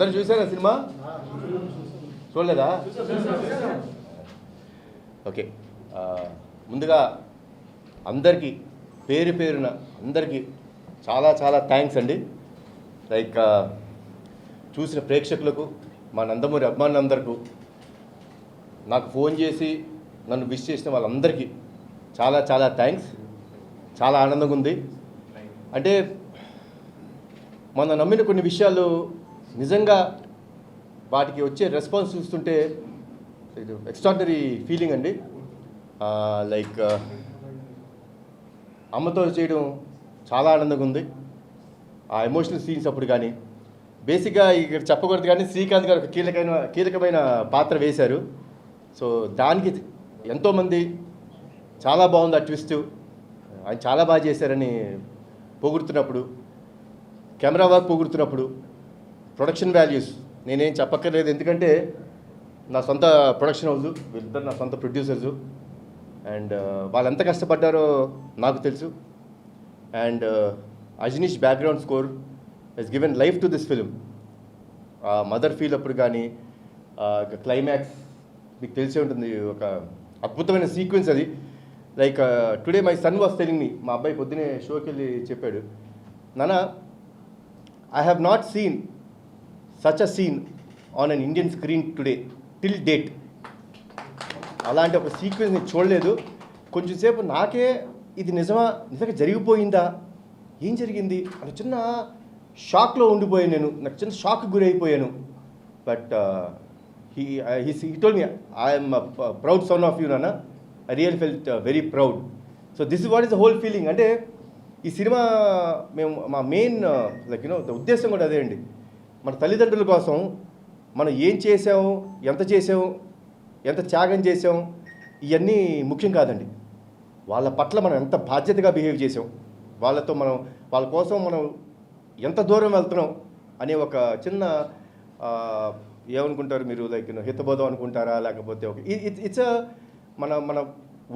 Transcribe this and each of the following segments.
అందరు చూసారా సినిమా? చూడలేదా? ఓకే, ముందుగా అందరికీ పేరు పేరున అందరికీ చాలా చాలా థ్యాంక్స్ అండి. లైక్ చూసిన ప్రేక్షకులకు, మా నందమూరి అభిమానులందరికీ, నాకు ఫోన్ చేసి నన్ను విష్ చేసిన వాళ్ళందరికీ చాలా చాలా థ్యాంక్స్. చాలా ఆనందంగా ఉంది. అంటే మనం నమ్మిన కొన్ని విషయాలు నిజంగా వాటికి వచ్చే రెస్పాన్స్ చూస్తుంటే ఎక్స్ట్రాడినరీ ఫీలింగ్ అండి. లైక్ అమ్మతో చేయడం చాలా ఆనందంగా ఉంది. ఆ ఎమోషనల్ సీన్స్ అప్పుడు కానీ, బేసిక్గా ఇక్కడ చెప్పకూడదు కానీ శ్రీకాంత్ గారు ఒక కీలకమైన పాత్ర వేశారు. సో దానికి ఎంతోమంది చాలా బాగుంది ఆ ట్విస్ట్, ఆయన చాలా బాగా చేశారని పొగుడుతున్నప్పుడు, కెమెరా వర్క్ పొగుడుతున్నప్పుడు, ప్రొడక్షన్ వాల్యూస్ నేనేం చెప్పక్కర్లేదు, ఎందుకంటే నా సొంత ప్రొడక్షన్ హౌస్, వీళ్ళిద్దరు నా సొంత ప్రొడ్యూసర్సు. అండ్ వాళ్ళు ఎంత కష్టపడ్డారో నాకు తెలుసు. And Ajaneesh background score he's given life to this film. Mother feel అప్పుడు కానీ, క్లైమాక్స్ మీకు తెలిసే ఉంటుంది, ఒక అద్భుతమైన సీక్వెన్స్ అది. Like today my son was telling me, మా అబ్బాయి పొద్దునే షోకి వెళ్ళి చెప్పాడు, నాన్న I have not seen such a scene on an Indian screen today till date. అలాంటి ఒక సీక్వెన్స్ నేను చూడలేదు. కొంచెంసేపు నాకే ఇది నిజంగా జరిగిపోయిందా, ఏం జరిగింది అని చిన్న షాక్లో ఉండిపోయాను నేను. నాకు చిన్న షాక్ గురైపోయాను. But he told me, I am a proud son of you, Nana. I really felt very proud. So this is what is the whole feeling. అంటే ఈ సినిమా మేము మా మెయిన్ లైక్ ఉద్దేశం కూడా అదే అండి. మన తల్లిదండ్రుల కోసం మనం ఏం చేసాము, ఎంత చేసాము, ఎంత త్యాగం చేసాం, ఇవన్నీ ముఖ్యం కాదండి. వాళ్ళ పట్ల మనం ఎంత బాధ్యతగా బిహేవ్ చేసాం, వాళ్ళ కోసం మనం ఎంత దూరం వెళ్తున్నాం అనే ఒక చిన్న ఏమనుకుంటారు మీరు, లైక్ హితబోధం అనుకుంటారా, లేకపోతే ఒక ఇట్స్ మన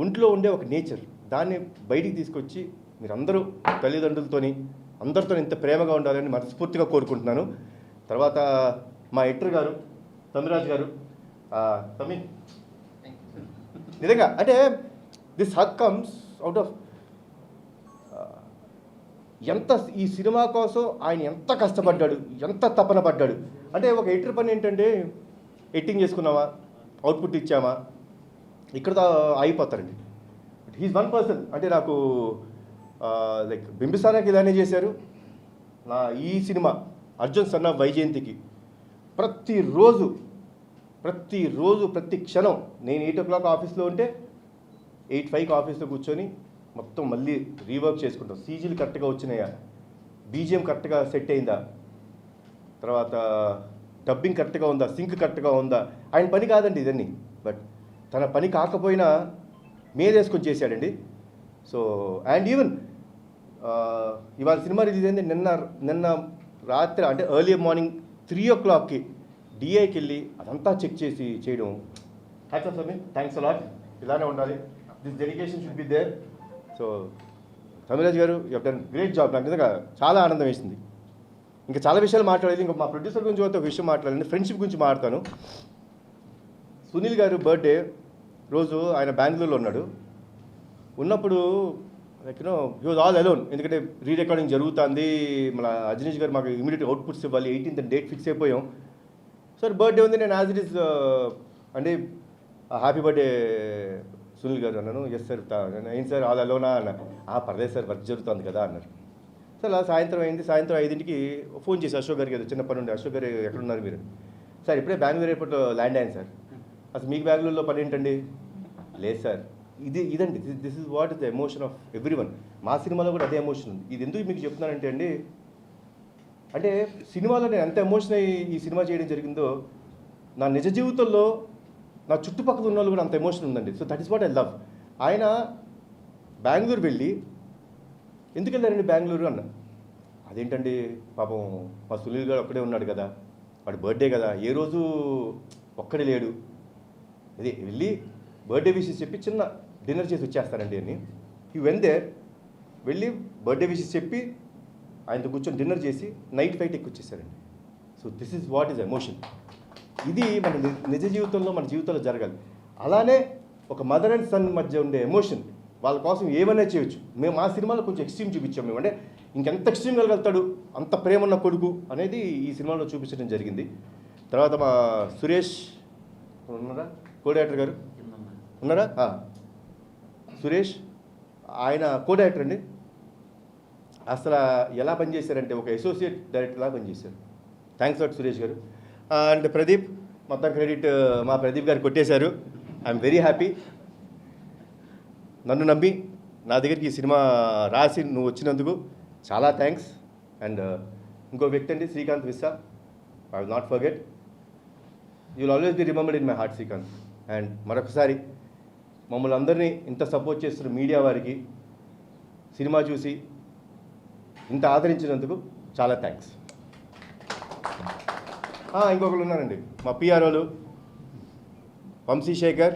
ఒంట్లో ఉండే ఒక నేచర్, దాన్ని బయటికి తీసుకొచ్చి మీరందరూ తల్లిదండ్రులతోని అందరితో ఇంత ప్రేమగా ఉండాలని మనస్ఫూర్తిగా కోరుకుంటున్నాను. తర్వాత మా ఎడిటర్ గారు తమిరాజ్ గారు, తమి నిజంగా అంటే this hook comes out of ఎంత ఈ సినిమా కోసం ఆయన ఎంత కష్టపడ్డాడు, ఎంత తపన పడ్డాడు. అంటే ఒక ఎడిటర్ పని ఏంటంటే ఎడిటింగ్ చేసుకున్నామా, అవుట్పుట్ ఇచ్చామా, ఇక్కడ అయిపోతారండి. But he's one person. అంటే నాకు లైక్ బింబిసారాకి ఇలానే చేశారు. నా ఈ సినిమా అర్జున్ సన్ ఆఫ్ వైజయంతికి ప్రతిరోజు ప్రతి క్షణం నేను 8 o'clock ఆఫీస్లో ఉంటే 8:05 ఆఫీస్లో కూర్చొని మొత్తం మళ్ళీ రీవర్క్ చేసుకుంటాం. సీజీలు కరెక్ట్గా వచ్చినాయా, బీజిఎం కరెక్ట్గా సెట్ అయిందా, తర్వాత డబ్బింగ్ కరెక్ట్గా ఉందా, సింక్ కరెక్ట్గా ఉందా. ఆయన పని కాదండి ఇదన్నీ, బట్ తన పని కాకపోయినా మేదేసుకొని చేశాడండి. సో అండ్ ఈవెన్ ఇవాళ సినిమా రిలీజ్ అయింది నిన్న రాత్రి, అంటే ఎర్లీ మార్నింగ్ 3 o'clockకి డిఐకి వెళ్ళి అదంతా చెక్ చేసి చేయడం. Hats off Sameer, thanks a lot. ఇలానే ఉండాలి, this dedication should be there. So Tamiraj గారు you have done great job. నాకు నిజంగా చాలా ఆనందం వేసింది. ఇంకా చాలా విషయాలు మాట్లాడేది, ఇంకా మా ప్రొడ్యూసర్ గురించి ఒక విషయం మాట్లాడండి, ఫ్రెండ్షిప్ గురించి మాట్లాడతాను. సునీల్ గారు బర్త్డే రోజు ఆయన బెంగళూరులో ఉన్నప్పుడు like he was all alone. ఎందుకంటే రీ రికార్డింగ్ జరుగుతుంది, మన అజనీష్ గారు మాకు ఇమీడియట్ అవుట్పుట్స్ ఇవ్వాలి, 18th డేట్ ఫిక్స్ అయిపోయాం. సార్ బర్త్డే ఉంది, నేను యాజ్ ఇట్ ఈస్ అంటే హ్యాపీ బర్త్డే సునీల్ గారు అన్నాను. ఎస్ సార్, ఏంటి సార్ ఆల్ అలోనా అన్న. పర్లేదు సార్, వర్క్ జరుగుతుంది కదా అన్నారు. సార్ అలా సాయంత్రం అయింది. సాయంత్రం 5ంటికి ఫోన్ చేసి అశోక్ గారికి, ఏదో చిన్న పని ఉండే, అశోక్ గారు ఎక్కడున్నారు మీరు? సార్ ఇప్పుడే బెంగళూరు ఎయిర్పోర్ట్లో ల్యాండ్ అయ్యాను సార్. అసలు మీకు బెంగళూరులో పని ఏంటండి? లేదు సార్, ఇదండి this is what is the emotion of every one. మా సినిమాలో కూడా అదే ఎమోషన్ ఉంది. ఇది ఎందుకు మీకు చెప్తున్నానంటే అండి, అంటే సినిమాలో నేను ఎంత ఎమోషన్ అయ్యి ఈ సినిమా చేయడం జరిగిందో, నా నిజ జీవితంలో నా చుట్టుపక్కల ఉన్న వాళ్ళు కూడా అంత ఎమోషన్ ఉందండి. So that is what I love. ఆయన బెంగళూరు వెళ్ళి, ఎందుకు వెళ్ళారండి బెంగళూరు అన్న. అదేంటండి పాపం మా సునీల్ గారు ఒక్కడే ఉన్నాడు కదా, వాడి బర్త్డే కదా, ఏ రోజు ఒక్కడే లేడు, అదే వెళ్ళి బర్త్డే విషెస్ చెప్పి చిన్న డిన్నర్ చేసి వచ్చేస్తారండి అని. ఈ వెళ్ళి బర్త్డే విషెస్ చెప్పి ఆయనతో కూర్చొని డిన్నర్ చేసి నైట్ ఫ్లైట్ ఎక్కి వచ్చేసారండి. So so this is what is emotion. ఇది మన నిజ జీవితంలో మన జీవితంలో జరగాలి. అలానే ఒక మదర్ అండ్ సన్ మధ్య ఉండే ఎమోషన్, వాళ్ళ కోసం ఏమైనా చేయొచ్చు. మేము ఆ సినిమాలో కొంచెం ఎక్స్ట్రీమ్ చూపించాం. మేము అంటే ఇంకెంత ఎక్స్ట్రీమ్ కలగలుగుతాడు, అంత ప్రేమ ఉన్న కొడుకు అనేది ఈ సినిమాలో చూపించడం జరిగింది. తర్వాత మా సురేష్ ఉన్నారా, కో-డైరెక్టర్ గారు ఉన్నారా, సురేష్ ఆయన కో-డైరెక్టర్ అండి. అసలు ఎలా పనిచేశారంటే ఒక అసోసియేట్ డైరెక్టర్లా పనిచేశారు. థ్యాంక్స్ లాట్ సురేష్ గారు. అండ్ ప్రదీప్, మొత్తం క్రెడిట్ మా ప్రదీప్ గారు కొట్టేశారు. I'm very happy. నన్ను నమ్మి నా దగ్గరికి ఈ సినిమా రాసి నువ్వు వచ్చినందుకు చాలా థ్యాంక్స్. అండ్ ఇంకో వ్యక్తి అండి, Srikanth Vissa. I will not forget. You will always be remembered in my heart, Srikanth. And మరొకసారి మమ్మల్ని అందరినీ ఇంత సపోర్ట్ చేస్తున్న మీడియా వారికి, సినిమా చూసి ఇంత ఆదరించినందుకు చాలా థ్యాంక్స్. ఇంకొకరు ఉన్నారండి, మా పిఆర్ఓలు వంశీశేఖర్,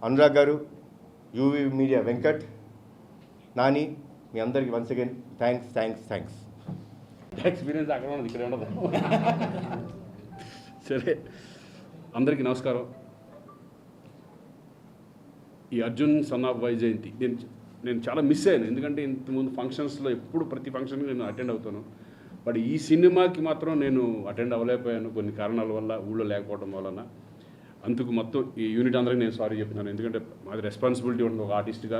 అనురాగ్ గారు, యూవీ మీడియా వెంకట్, నాని, మీ అందరికీ వన్స్ అగైన్ థ్యాంక్స్. ఎక్స్పీరియన్స్ అక్కడ ఉన్నది, ఇక్కడ ఉండదు. సరే, అందరికీ నమస్కారం. ఈ అర్జున్ సన్ ఆఫ్ వైజయంతి నేను చాలా మిస్ అయ్యాను. ఎందుకంటే ఇంతకుముందు ఫంక్షన్స్లో ఎప్పుడు ప్రతి ఫంక్షన్కి నేను అటెండ్ అవుతాను. బట్ ఈ సినిమాకి మాత్రం నేను అటెండ్ అవ్వలేకపోయాను కొన్ని కారణాల వల్ల, ఊళ్ళో లేకపోవడం వలన. అందుకు మొత్తం ఈ యూనిట్ అందరికీ నేను సారీ చెప్తున్నాను. ఎందుకంటే మాది రెస్పాన్సిబిలిటీ ఉంటుంది. ఒక ఆర్టిస్ట్గా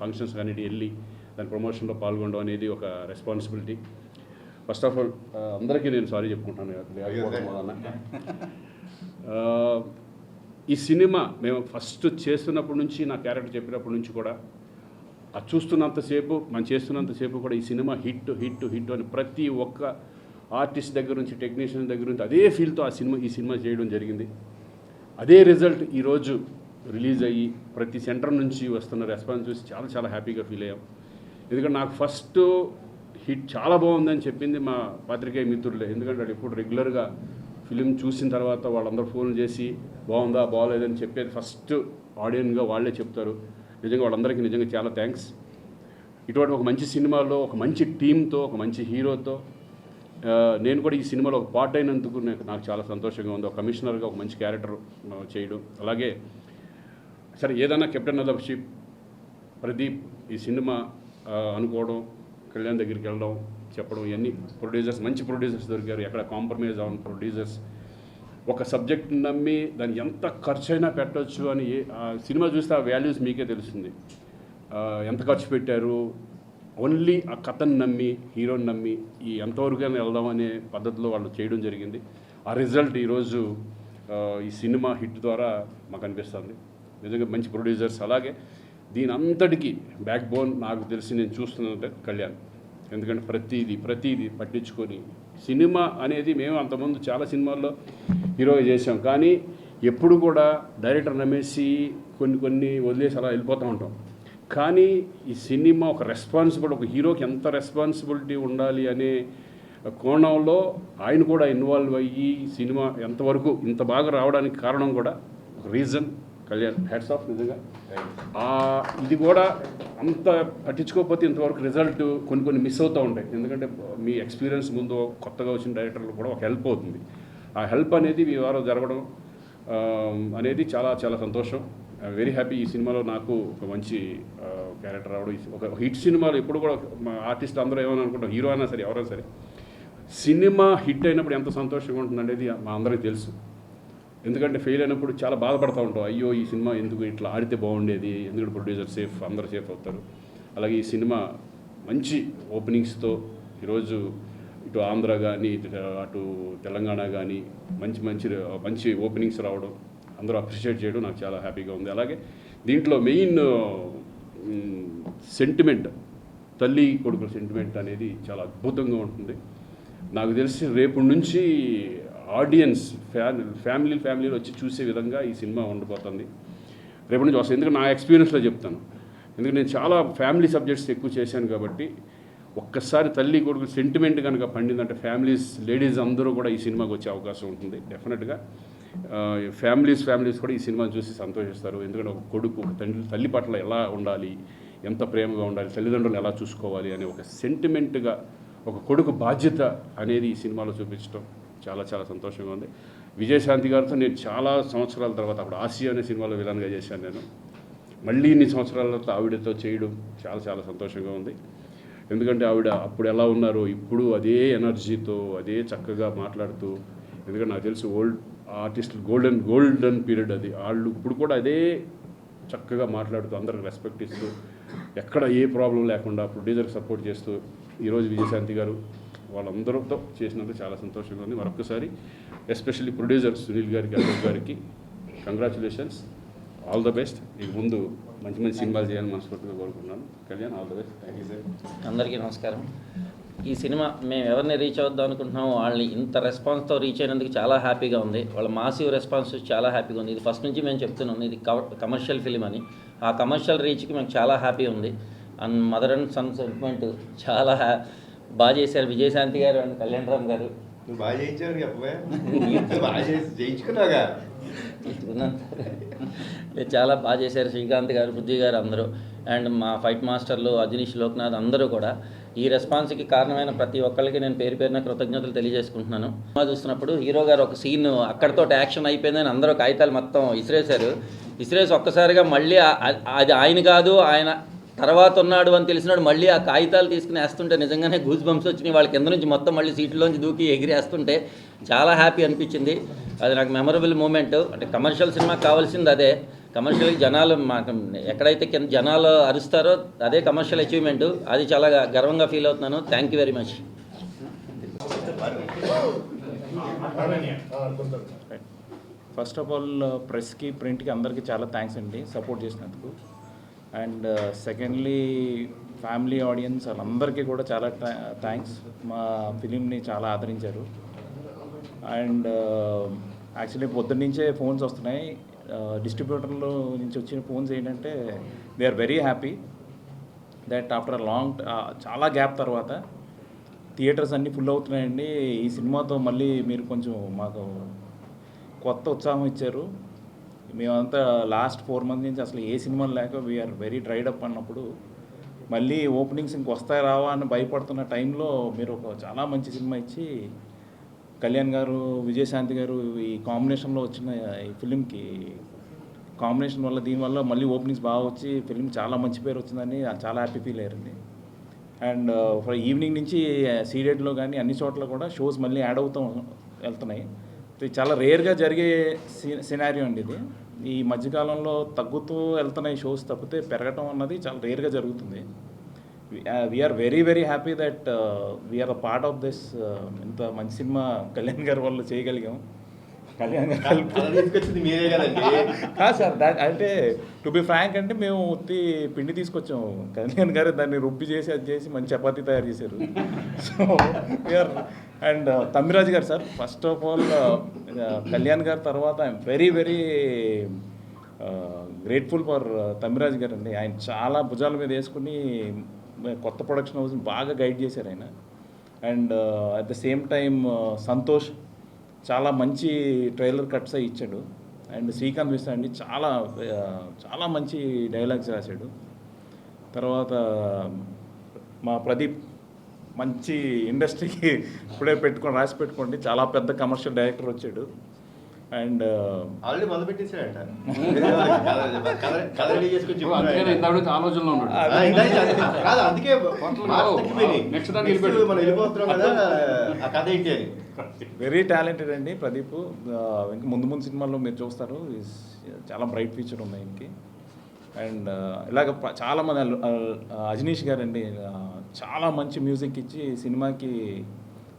ఫంక్షన్స్ కానీ వెళ్ళి దాని ప్రమోషన్లో పాల్గొనడం అనేది ఒక రెస్పాన్సిబిలిటీ. ఫస్ట్ ఆఫ్ ఆల్ అందరికీ నేను సారీ చెప్పుకుంటాను లేకపోవడం వలన. ఈ సినిమా మేము ఫస్ట్ చేస్తున్నప్పటి నుంచి, నా క్యారెక్టర్ చెప్పినప్పటి నుంచి కూడా మనం చేస్తున్నంతసేపు కూడా ఈ సినిమా హిట్ అని ప్రతి ఒక్క ఆర్టిస్ట్ దగ్గర నుంచి, టెక్నీషియన్ దగ్గర నుంచి అదే ఫీల్తో ఈ సినిమా చేయడం జరిగింది. అదే రిజల్ట్ ఈరోజు రిలీజ్ అయ్యి ప్రతి సెంటర్ నుంచి వస్తున్న రెస్పాన్స్ చూసి చాలా చాలా హ్యాపీగా ఫీల్ అయ్యాం. ఎందుకంటే నాకు ఫస్ట్ హిట్ చాలా బాగుందని చెప్పింది మా పాత్రికేయ మిత్రులే. ఎందుకంటే వాళ్ళు ఎప్పుడు రెగ్యులర్గా ఫిలిం చూసిన తర్వాత వాళ్ళందరూ ఫోన్ చేసి బాగుందా బాగోలేదని చెప్పేది ఫస్ట్ ఆడియన్గా వాళ్ళే చెప్తారు. నిజంగా వాళ్ళందరికీ నిజంగా చాలా థ్యాంక్స్. ఇటువంటి ఒక మంచి సినిమాలో, ఒక మంచి టీంతో, ఒక మంచి హీరోతో నేను కూడా ఈ సినిమాలో ఒక పార్ట్ అయినందుకు నాకు చాలా సంతోషంగా ఉంది. ఒక కమిషనర్గా ఒక మంచి క్యారెక్టర్ చేయడం. అలాగే సరే, ఏదైనా captain of the ship Pradeep ఈ సినిమా అనుకోవడం, కళ్యాణ్ దగ్గరికి వెళ్ళడం, చెప్పడం, ఇవన్నీ ప్రొడ్యూసర్స్, మంచి ప్రొడ్యూసర్స్ దొరికారు. ఎక్కడ కాంప్రమైజ్ అవ్వని ప్రొడ్యూసర్స్. ఒక సబ్జెక్ట్ నమ్మి దాన్ని ఎంత ఖర్చు అయినా పెట్టవచ్చు అని సినిమా చూస్తే ఆ వాల్యూస్ మీకే తెలుస్తుంది. ఎంత ఖర్చు పెట్టారు, ఓన్లీ ఆ కథను నమ్మి, హీరోని నమ్మి ఎంతవరకైనా వెళ్దాం అనే పద్ధతిలో వాళ్ళు చేయడం జరిగింది. ఆ రిజల్ట్ ఈరోజు ఈ సినిమా హిట్ ద్వారా మాకు అనిపిస్తుంది. నిజంగా మంచి ప్రొడ్యూసర్స్. అలాగే దీని అంతటికీ బ్యాక్ బోన్ నాకు తెలిసి నేను చూస్తున్నట్టే కళ్యాణ్. ఎందుకంటే ప్రతిదీ పట్టించుకొని సినిమా అనేది, మేము అంతకుముందు చాలా సినిమాల్లో హీరోగా చేసాం, కానీ ఎప్పుడు కూడా డైరెక్టర్ నమ్మేసి కొన్ని వదిలేసి అలా వెళ్ళిపోతూ ఉంటాం. కానీ ఈ సినిమా ఒక ఒక హీరోకి ఎంత రెస్పాన్సిబిలిటీ ఉండాలి అనే కోణంలో ఆయన కూడా ఇన్వాల్వ్ అయ్యి సినిమా ఎంతవరకు ఇంత బాగా రావడానికి కారణం కూడా ఒక రీజన్ కళ్యాణ్. Hats off. నిజంగా ఇది కూడా అంత పట్టించుకోకపోతే ఇంతవరకు రిజల్ట్ కొన్ని మిస్ అవుతూ ఉంటాయి. ఎందుకంటే మీ ఎక్స్పీరియన్స్ ముందు కొత్తగా వచ్చిన డైరెక్టర్లు కూడా ఒక హెల్ప్ అవుతుంది. ఆ హెల్ప్ అనేది మీ ద్వారా జరగడం అనేది చాలా చాలా సంతోషం. Very happy. ఈ సినిమాలో నాకు ఒక మంచి క్యారెక్టర్ రావడం. ఒక హిట్ సినిమాలో ఎప్పుడు కూడా మా ఆర్టిస్ట్ అందరూ ఏమైనా అనుకుంటాం, హీరో అయినా సరే ఎవరైనా సరే, సినిమా హిట్ అయినప్పుడు ఎంత సంతోషంగా ఉంటుంది అనేది మా అందరికీ తెలుసు. ఎందుకంటే ఫెయిల్ అయినప్పుడు చాలా బాధపడుతూ ఉంటాం. అయ్యో ఈ సినిమా ఎందుకు ఇట్లా ఆడితే బాగుండేది, ఎందుకంటే ప్రొడ్యూసర్ సేఫ్, అందరూ సేఫ్ అవుతారు. అలాగే ఈ సినిమా మంచి ఓపెనింగ్స్తో ఈరోజు ఇటు ఆంధ్ర కానీ అటు తెలంగాణ కానీ మంచి ఓపెనింగ్స్ రావడం, అందరూ అప్రిషియేట్ చేయడం నాకు చాలా హ్యాపీగా ఉంది. అలాగే దీంట్లో మెయిన్ సెంటిమెంట్, తల్లి కొడుకుల సెంటిమెంట్ అనేది చాలా అద్భుతంగా ఉంటుంది. నాకు తెలిసి రేపు నుంచి ఆడియన్స్ ఫ్యామిలీలో వచ్చి చూసే విధంగా ఈ సినిమా ఉండబోతుంది. రేపు నుంచి వస్తుంది. ఎందుకంటే నా ఎక్స్పీరియన్స్లో చెప్తాను. ఎందుకంటే నేను చాలా ఫ్యామిలీ సబ్జెక్ట్స్ ఎక్కువ చేశాను కాబట్టి ఒక్కసారి తల్లి కొడుకు సెంటిమెంట్ కనుక పండిందంటే లేడీస్ అందరూ కూడా ఈ సినిమాకి వచ్చే అవకాశం ఉంటుంది. డెఫినెట్గా ఫ్యామిలీస్ కూడా ఈ సినిమాని చూసి సంతోషిస్తారు. ఎందుకంటే ఒక కొడుకు ఒక తల్లి పట్ల ఎలా ఉండాలి, ఎంత ప్రేమగా ఉండాలి, తల్లిదండ్రులను ఎలా చూసుకోవాలి అనే ఒక సెంటిమెంట్గా ఒక కొడుకు బాధ్యత అనేది ఈ సినిమాలో చూపించడం చాలా చాలా సంతోషంగా ఉంది. విజయశాంతి గారితో నేను చాలా సంవత్సరాల తర్వాత అప్పుడు ఆసియా అనే సినిమాలో విలన్గా చేశాను నేను. మళ్ళీ ఇన్ని సంవత్సరాల తర్వాత ఆవిడతో చేయడం చాలా చాలా సంతోషంగా ఉంది. ఎందుకంటే ఆవిడ అప్పుడు ఎలా ఉన్నారో ఇప్పుడు అదే ఎనర్జీతో అదే చక్కగా మాట్లాడుతూ, ఎందుకంటే నాకు తెలుసు ఓల్డ్ ఆర్టిస్టులు గోల్డెన్ పీరియడ్ అది, వాళ్ళు ఇప్పుడు కూడా అదే చక్కగా మాట్లాడుతూ అందరికి రెస్పెక్ట్ ఇస్తూ ఎక్కడ ఏ ప్రాబ్లం లేకుండా ప్రొడ్యూసర్కి సపోర్ట్ చేస్తూ ఈరోజు విజయశాంతి గారు వాళ్ళందరితో చేసినందుకు చాలా సంతోషంగా ఉంది. మరొకసారి ఎస్పెషల్లీ ప్రొడ్యూసర్ సునీల్ గారికి, అశోక్ గారికి కంగ్రాచులేషన్స్, ఆల్ ద బెస్ట్. ఇక ముందు మంచి మంచి సినిమాలు చేయాలని మనస్ఫూర్తిగా కోరుకుంటున్నాను. Kalyan, all the best. Thank you sir. అందరికీ నమస్కారం. ఈ సినిమా మేము ఎవరిని రీచ్ అవుద్దాం అనుకుంటున్నామో వాళ్ళని ఇంత రెస్పాన్స్తో రీచ్ అయినందుకు చాలా హ్యాపీగా ఉంది. వాళ్ళ మాసివ్ రెస్పాన్స్ చాలా హ్యాపీగా ఉంది. ఇది ఫస్ట్ నుంచి మేము చెప్తున్నాం, ఇది కమర్షియల్ ఫిలిం అని. ఆ కమర్షియల్ రీచ్కి మేము చాలా హ్యాపీ ఉంది. And mother and son segment చాలా బాగా చేశారు విజయశాంతి గారు అండ్ కళ్యాణ్ రామ్ గారు. నువ్వు బాగా చేయించావు చెప్పవే, బాగా చేయించుకున్నావుగా. చాలా బాగా చేశారు శ్రీకాంత్ గారు, బుద్ధి గారు అందరూ. అండ్ మా ఫైట్ మాస్టర్లు అజనీష్, లోక్నాథ్ అందరూ కూడా. ఈ రెస్పాన్స్కి కారణమైన ప్రతి ఒక్కరికి నేను పేరు పేరున కృతజ్ఞతలు తెలియజేసుకుంటున్నాను. సినిమా చూస్తున్నప్పుడు హీరో గారు ఒక సీన్ అక్కడితో యాక్షన్ అయిపోయిందని అందరూ కాగితాలు మొత్తం ఇసిరేసి ఒక్కసారిగా మళ్ళీ అది ఆయన కాదు, ఆయన తర్వాత ఉన్నాడు అని తెలిసినాడు మళ్ళీ ఆ కాగితాలు తీసుకుని వేస్తుంటే నిజంగానే గూస్ బంప్స్ వచ్చినాయి. వాళ్ళ కింద నుంచి మొత్తం మళ్ళీ సీట్లోంచి దూకి ఎగిరేస్తుంటే చాలా హ్యాపీ అనిపించింది. అది నాకు మెమరబుల్ మూమెంట్. అంటే కమర్షియల్ సినిమాకి కావాల్సింది అదే. కమర్షియల్కి జనాలు మాకు ఎక్కడైతే కింద జనాలు అరుస్తారో అదే కమర్షియల్ అచీవ్మెంట్. అది చాలా గర్వంగా ఫీల్ అవుతున్నాను. Thank you very much. First of all ప్రెస్కి, ప్రింట్కి అందరికీ చాలా థ్యాంక్స్ అండి సపోర్ట్ చేసినందుకు. అండ్ సెకండ్లీ ఫ్యామిలీ ఆడియన్స్ వాళ్ళందరికీ కూడా చాలా థ్యాంక్స్. మా ఫిలింని చాలా ఆదరించారు. అండ్ యాక్చువల్లీ పొద్దున్న నుంచే ఫోన్స్ వస్తున్నాయి. డిస్ట్రిబ్యూటర్లో నుంచి వచ్చిన ఫోన్స్ ఏంటంటే they are very happy that after long చాలా గ్యాప్ తర్వాత థియేటర్స్ అన్నీ ఫుల్ అవుతున్నాయండి. ఈ సినిమాతో మళ్ళీ మీరు కొంచెం మాకు కొత్త ఉత్సాహం ఇచ్చారు. మేమంతా లాస్ట్ 4 months నుంచి అసలు ఏ సినిమాలు లేక వీఆర్ వెరీ డ్రైడ్ అప్ అన్నప్పుడు మళ్ళీ ఓపెనింగ్స్ ఇంకొస్తాయి రావా అని భయపడుతున్న టైంలో మీరు ఒక చాలా మంచి సినిమా ఇచ్చి కళ్యాణ్ గారు, విజయశాంతి గారు ఈ కాంబినేషన్లో వచ్చిన ఈ ఫిలింకి కాంబినేషన్ వల్ల దీనివల్ల మళ్ళీ ఓపెనింగ్స్ బాగా వచ్చి ఫిలిం చాలా మంచి పేరు వచ్చిందని చాలా హ్యాపీ ఫీల్ అయ్యారండి. అండ్ ఈవినింగ్ నుంచి సీడెడ్లో కానీ అన్ని చోట్ల కూడా షోస్ మళ్ళీ యాడ్ అవుతూ వెళ్తున్నాయి. ఇది చాలా రేర్గా జరిగే సినారియో అండి. ఇది ఈ మధ్యకాలంలో తగ్గుతూ వెళ్తున్నాయి షోస్ తప్పితే పెరగటం అన్నది చాలా రేర్గా జరుగుతుంది. We're very very happy that we're a part of this. ఇంత మంచి సినిమా కళ్యాణ్ గారి వల్ల చేయగలిగాం. కళ్యాణ్ గారు మీరే కదండి. కాదు సార్, అంటే టు బి ఫ్రాంక్ అంటే మేము ఉత్తి పిండి తీసుకొచ్చాము. కళ్యాణ్ గారు దాన్ని రుబ్బి చేసి అది చేసి మంచి చపాతీ తయారు చేశారు. సో వీఆర్ అండ్ తమ్మిరాజు గారు sir, first of all Kalyan గారి తర్వాత I'm very very grateful for Tammiraju గారు అండి. ఆయన చాలా భుజాల మీద వేసుకుని కొత్త ప్రొడక్షన్ హౌస్ని బాగా గైడ్ చేశారు ఆయన. And at the same time Santosh చాలా మంచి ట్రైలర్ కట్స్ అయి ఇచ్చాడు. అండ్ శ్రీకాంత్ మిశ్రా అండి చాలా మంచి డైలాగ్స్ రాశాడు. తర్వాత మా ప్రదీప్ మంచి ఇండస్ట్రీకి ఇప్పుడే రాసి పెట్టుకోండి, చాలా పెద్ద కమర్షియల్ డైరెక్టర్ వచ్చాడు. అండ్ ఆల్రెడీ మొదలు పెట్టేసాడంట. కథ రెడీ చేసుకొని ఆలోచనలో ఉన్నాడు. అందుకే మనం వెళ్ళిపోతున్నాం కదా, ఆ కథ ఏంటి అని. వెరీ టాలెంటెడ్ అండి ప్రదీప్. ఇంకా ముందు ముందు సినిమాల్లో మీరు చూస్తారు, చాలా బ్రైట్ ఫ్యూచర్ ఉంది ఆయనకి. అండ్ ఇలాగ చాలామంది అజనీష్ గారు అండి చాలా మంచి మ్యూజిక్ ఇచ్చి సినిమాకి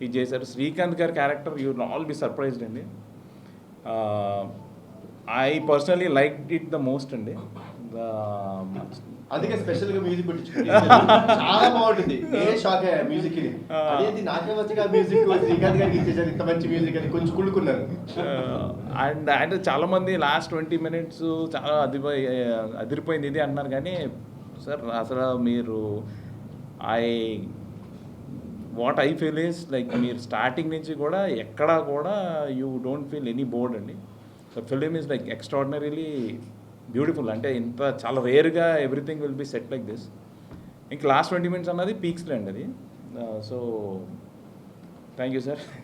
ఇది చేశారు. శ్రీకాంత్ గారి character you will all be surprised అండి. I personally like it the most అండి. అందుకే స్పెషల్ గా మ్యూజిక్ పెట్టించుకుంటే చాలా బాగుంటుంది. నేనే షాక్ అయ్యా మ్యూజిక్ ని. అదేంటి నాకే వచ్చి మ్యూజిక్ శ్రీకాంత్ గారికి ఇచ్చేసారు ఇంత మంచి మ్యూజిక్ అని కొంచెం కుళ్ళుకున్నాను. అండ్ అంటే చాలామంది లాస్ట్ 20 minutes చాలా అదిరిపోయింది ఇది అంటున్నారు. కానీ సార్ అసలు మీరు what I feel is like మీరు స్టార్టింగ్ నుంచి కూడా ఎక్కడా కూడా you don't feel any bored అండి. The film is like extraordinarily beautiful. అంటే ఇంత చాలా రేర్గా everything will be set like this. ఇంక లాస్ట్ 20 minutes అన్నది పీక్స్లో అండి. అది సో థ్యాంక్ యూ సార్.